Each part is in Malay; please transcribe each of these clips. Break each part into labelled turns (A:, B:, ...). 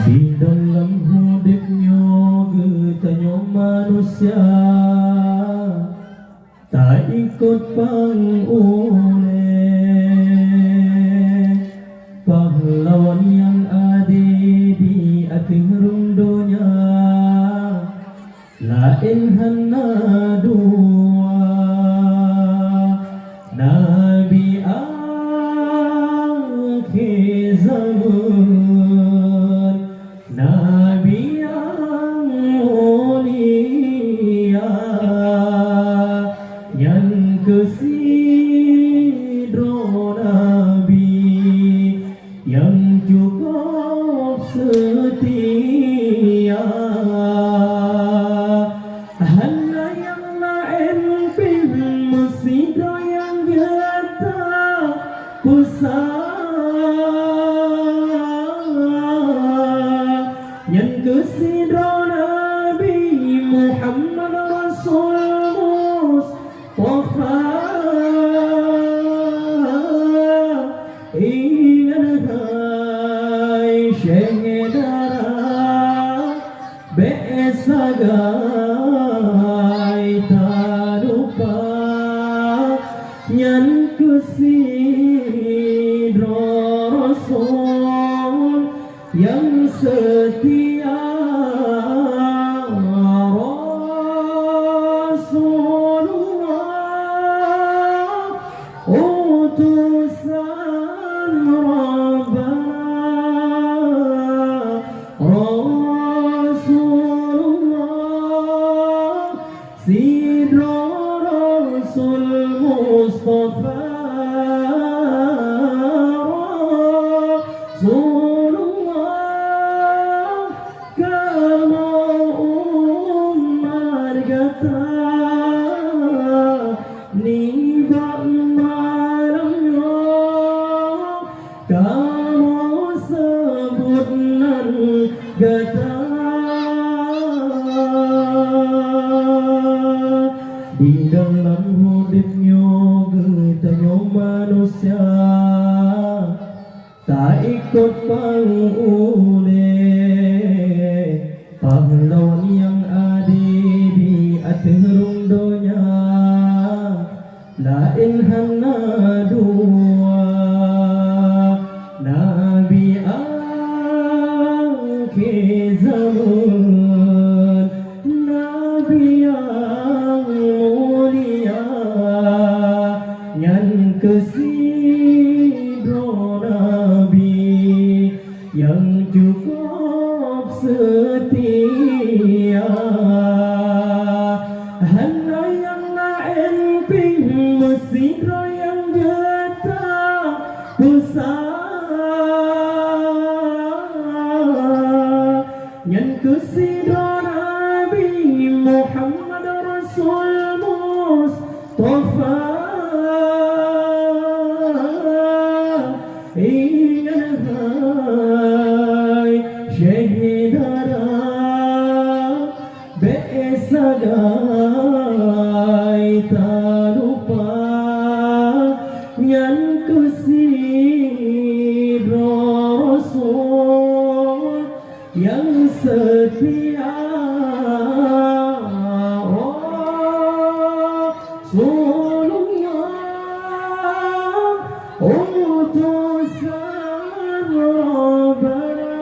A: Di dalam hidupnya getanya manusia tak ikut pangoleh pahlawan yang ada di akhir dunia lain hana dua Nabi akhir zaman Nabi yang mulia yang kesidro Nabi yang cukup setia hanya yang lain pun mesidro yang nyata yang kesidro Nabi Muhammad Rasul Mustafa ingat hai syedara besagai tak lupa yang kesidro Rasul yang setia Rasulullah utusan Rabbana Rasulullah sidra Rasul Mustafa ni malamnya kamu sebut nan gata di dalam hidupnya getanya manusia tak ikut pangoleh pahlawan yang ada di akhir dunia lain hana dua Nabi akhir zaman Nabi yang mulia yang kesidro Nabi yang cukup setia hanya yang lain pun mesidro yang nyata yang kesidro Nabi Muhammad Rasul Mustafa ingat hai syedara besagai tak lupa yang kesidro Rasul yang setia Rasulullah utusan Rabbana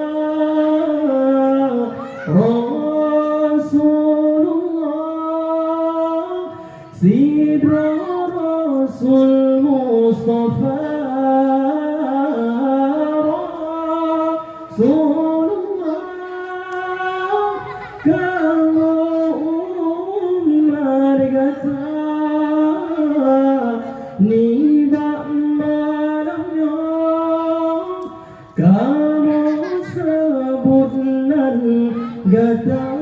A: Rasulullah sidra Rasul Mustafa Rasulullah kamu umat kata ni malamnya kamu sebut nan gata